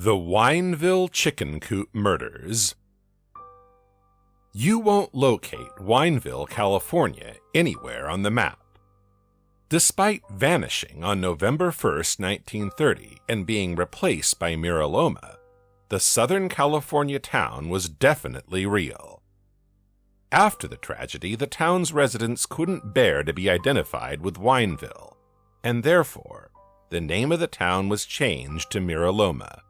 The Wineville Chicken Coop Murders. You won't locate Wineville, California anywhere on the map. Despite vanishing on November 1st, 1930 and being replaced by Muraloma, the Southern California town was definitely real. After the tragedy, the town's residents couldn't bear to be identified with Wineville, and therefore, the name of the town was changed to Muraloma.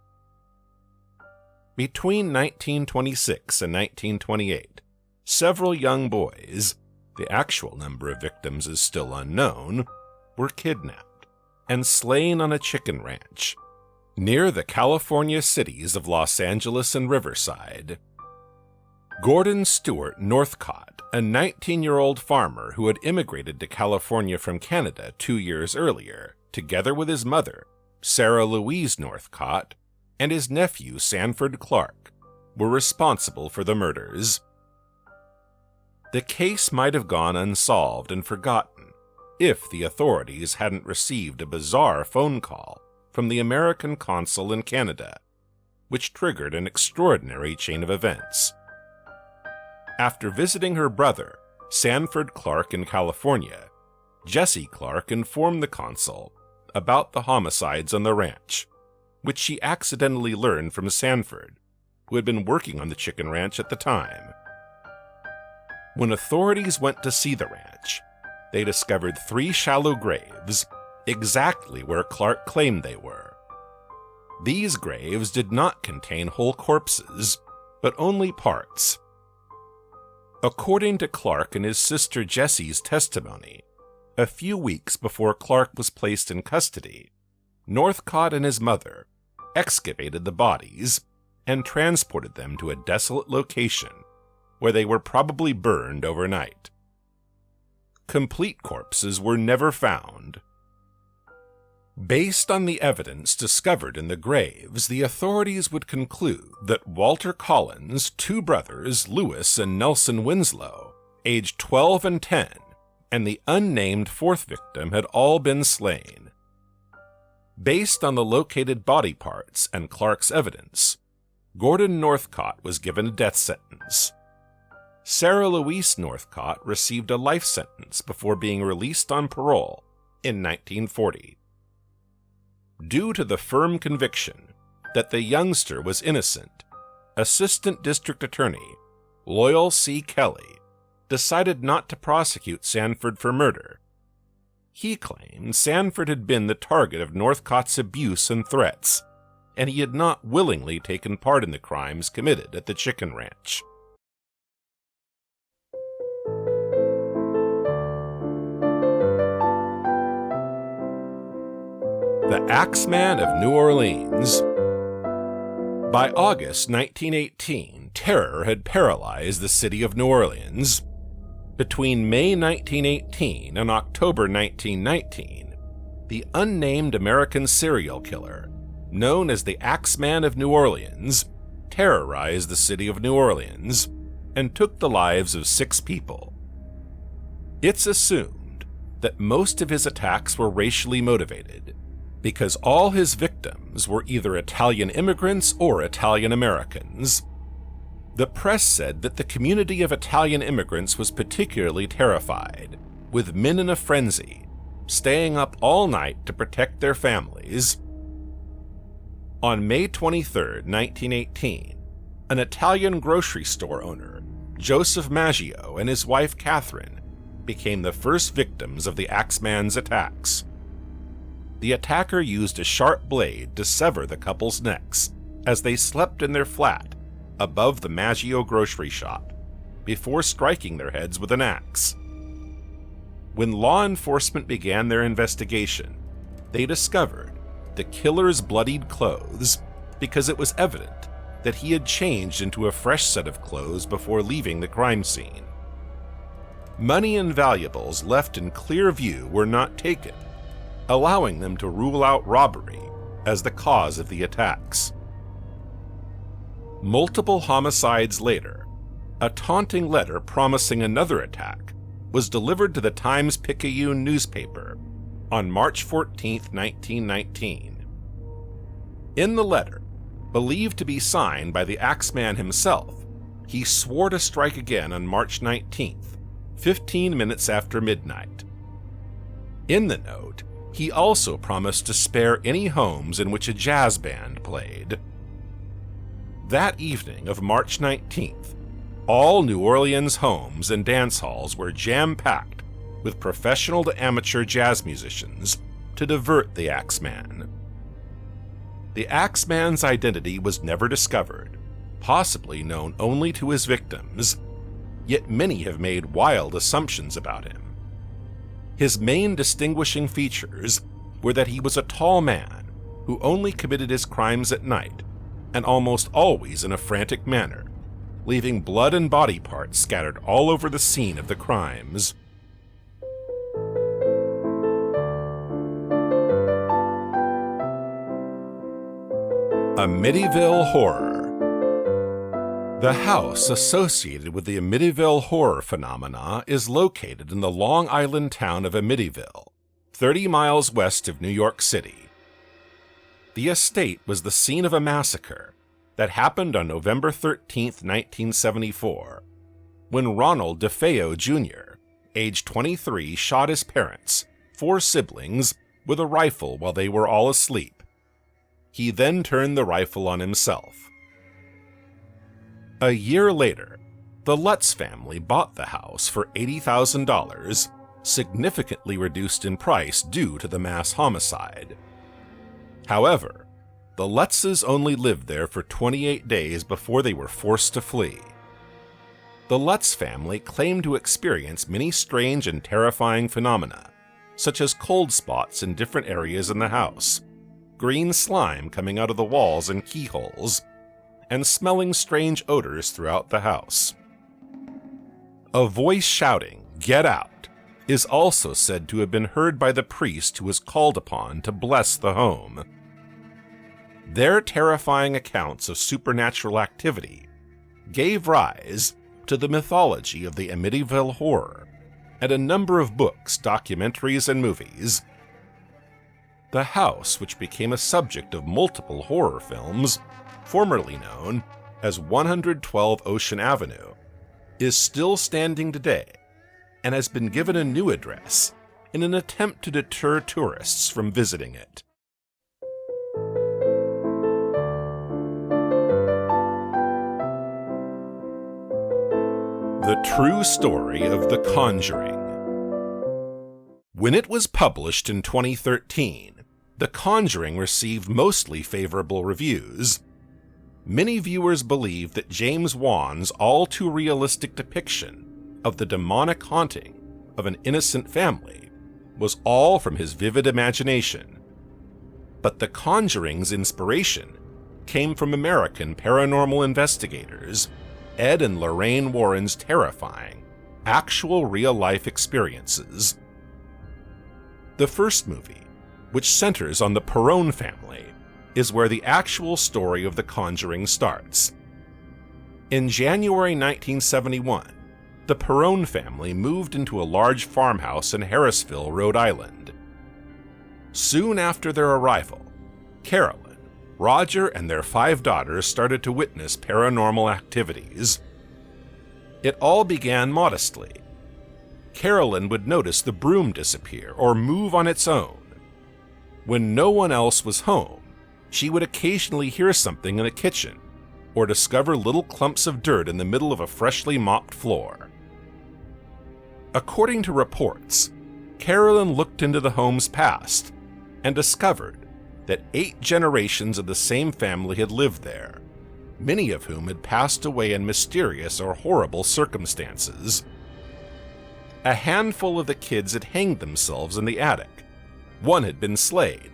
Between 1926 and 1928, several young boys, the actual number of victims is still unknown, were kidnapped and slain on a chicken ranch near the California cities of Los Angeles and Riverside. Gordon Stewart Northcott, a 19-year-old farmer who had immigrated to California from Canada 2 years earlier, together with his mother, Sarah Louise Northcott, and his nephew Sanford Clark, were responsible for the murders. The case might have gone unsolved and forgotten if the authorities hadn't received a bizarre phone call from the American consul in Canada, which triggered an extraordinary chain of events. After visiting her brother, Sanford Clark, in California, Jessie Clark informed the consul about the homicides on the ranch, which she accidentally learned from Sanford, who had been working on the chicken ranch at the time. When authorities went to see the ranch, they discovered 3 shallow graves, exactly where Clark claimed they were. These graves did not contain whole corpses, but only parts. According to Clark and his sister Jessie's testimony, a few weeks before Clark was placed in custody, Northcott and his mother excavated the bodies and transported them to a desolate location where they were probably burned overnight. Complete corpses were never found. Based on the evidence discovered in the graves, the authorities would conclude that Walter Collins' 2 brothers, Lewis and Nelson Winslow, aged 12 and 10, and the unnamed 4th victim had all been slain. Based on the located body parts and Clark's evidence, Gordon Northcott was given a death sentence. Sarah Louise Northcott received a life sentence before being released on parole in 1940. Due to the firm conviction that the youngster was innocent, Assistant District Attorney Loyal C. Kelly decided not to prosecute Sanford for murder. He claimed Sanford had been the target of Northcott's abuse and threats, and he had not willingly taken part in the crimes committed at the chicken ranch. The Axeman of New Orleans. By August 1918, terror had paralyzed the city of New Orleans. Between May 1918 and October 1919, the unnamed American serial killer, known as the Axeman of New Orleans, terrorized the city of New Orleans and took the lives of 6 people. It's assumed that most of his attacks were racially motivated, because all his victims were either Italian immigrants or Italian Americans. The press said that the community of Italian immigrants was particularly terrified, with men in a frenzy, staying up all night to protect their families. On May 23, 1918, an Italian grocery store owner, Joseph Maggio, and his wife Catherine became the first victims of the Axeman's attacks. The attacker used a sharp blade to sever the couple's necks as they slept in their flat above the Maggio grocery shop, before striking their heads with an axe. When law enforcement began their investigation, they discovered the killer's bloodied clothes because it was evident that he had changed into a fresh set of clothes before leaving the crime scene. Money and valuables left in clear view were not taken, allowing them to rule out robbery as the cause of the attacks. Multiple homicides later, a taunting letter promising another attack was delivered to the Times-Picayune newspaper on March 14, 1919. In the letter, Believed to be signed by the Axeman himself, he swore to strike again on March 19th, 15 minutes after midnight. In the note, he also promised to spare any homes in which a jazz band played. That evening of March 19th, all New Orleans homes and dance halls were jam-packed with professional to amateur jazz musicians to divert the Axeman. The Axeman's identity was never discovered, possibly known only to his victims, yet many have made wild assumptions about him. His main distinguishing features were that he was a tall man who only committed his crimes at night, and almost always in a frantic manner, leaving blood and body parts scattered all over the scene of the crimes. Amityville Horror. The house associated with the Amityville horror phenomena is located in the Long Island town of Amityville, 30 miles west of New York City. The estate was the scene of a massacre that happened on November 13, 1974, when Ronald DeFeo Jr., age 23, shot his parents, 4 siblings, with a rifle while they were all asleep. He then turned the rifle on himself. A year later, the Lutz family bought the house for $80,000, significantly reduced in price due to the mass homicide. However, the Lutzes only lived there for 28 days before they were forced to flee. The Lutz family claimed to experience many strange and terrifying phenomena, such as cold spots in different areas in the house, green slime coming out of the walls and keyholes, and smelling strange odors throughout the house. A voice shouting, "Get out!" is also said to have been heard by the priest who was called upon to bless the home. Their terrifying accounts of supernatural activity gave rise to the mythology of the Amityville Horror and a number of books, documentaries, and movies. The house, which became a subject of multiple horror films, formerly known as 112 Ocean Avenue, is still standing today and has been given a new address in an attempt to deter tourists from visiting it. The True Story of The Conjuring. When it was published in 2013, The Conjuring received mostly favorable reviews. Many viewers believe that James Wan's all-too-realistic depiction of the demonic haunting of an innocent family was all from his vivid imagination. But The Conjuring's inspiration came from American paranormal investigators Ed and Lorraine Warren's terrifying, actual real-life experiences. The first movie, which centers on the Perron family, is where the actual story of The Conjuring starts. In January 1971, the Perron family moved into a large farmhouse in Harrisville, Rhode Island. Soon after their arrival, Carolyn, Roger, and their 5 daughters started to witness paranormal activities. It all began modestly. Carolyn would notice the broom disappear or move on its own. When no one else was home, she would occasionally hear something in the kitchen or discover little clumps of dirt in the middle of a freshly mopped floor. According to reports, Carolyn looked into the home's past and discovered that 8 generations of the same family had lived there, many of whom had passed away in mysterious or horrible circumstances. A handful of the kids had hanged themselves in the attic, one had been slayed,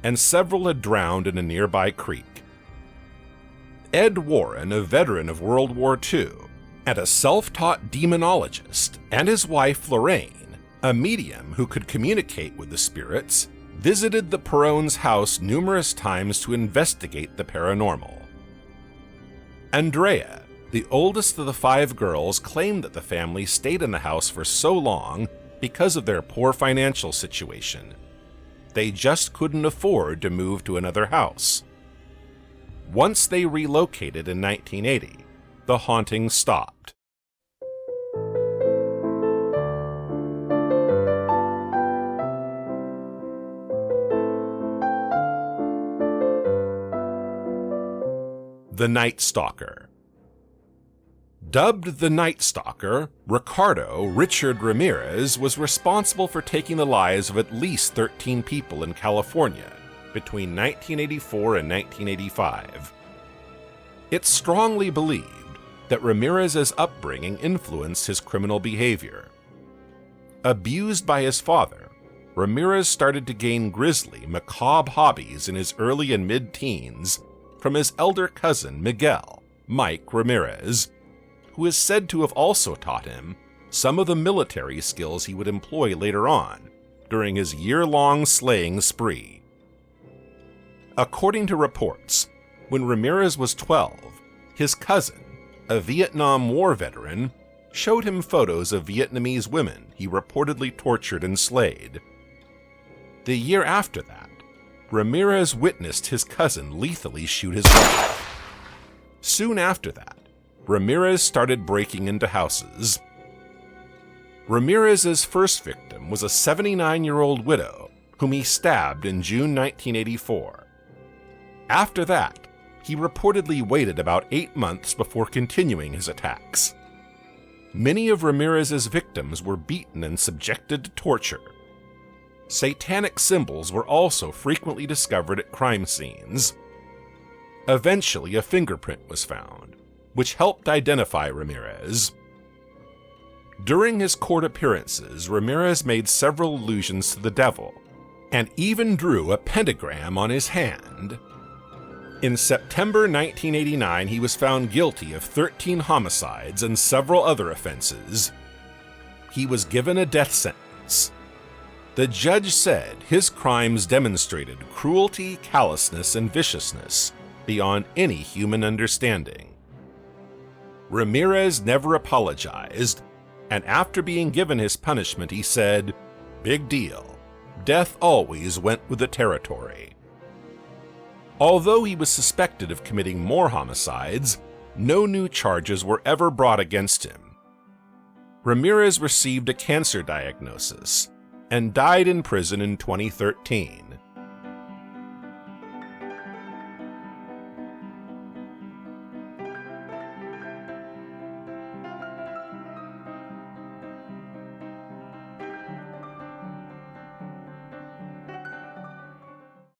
and several had drowned in a nearby creek. Ed Warren, a veteran of World War II, and a self-taught demonologist, and his wife Lorraine, a medium who could communicate with the spirits, visited the Perron's house numerous times to investigate the paranormal. Andrea, the oldest of the 5 girls, claimed that the family stayed in the house for so long because of their poor financial situation. They just couldn't afford to move to another house. Once they relocated in 1980, the haunting stopped. The Night Stalker. Dubbed the Night Stalker, Ricardo Richard Ramirez was responsible for taking the lives of at least 13 people in California between 1984 and 1985. It's strongly believed that Ramirez's upbringing influenced his criminal behavior. Abused by his father, Ramirez started to gain grisly, macabre hobbies in his early and mid-teens from his elder cousin Miguel, Mike Ramirez, who is said to have also taught him some of the military skills he would employ later on during his year-long slaying spree. According to reports, when Ramirez was 12, his cousin, a Vietnam War veteran, showed him photos of Vietnamese women he reportedly tortured and slayed. The year after that, Ramirez witnessed his cousin lethally shoot his wife. Soon after that, Ramirez started breaking into houses. Ramirez's first victim was a 79-year-old widow whom he stabbed in June 1984. After that, he reportedly waited about 8 months before continuing his attacks. Many of Ramirez's victims were beaten and subjected to torture. Satanic symbols were also frequently discovered at crime scenes. Eventually, a fingerprint was found, which helped identify Ramirez. During his court appearances, Ramirez made several allusions to the devil, and even drew a pentagram on his hand. In September 1989, he was found guilty of 13 homicides and several other offenses. He was given a death sentence. The judge said his crimes demonstrated cruelty, callousness, and viciousness beyond any human understanding. Ramirez never apologized, and after being given his punishment, he said, "Big deal. Death always went with the territory." Although he was suspected of committing more homicides, no new charges were ever brought against him. Ramirez received a cancer diagnosis and died in prison in 2013.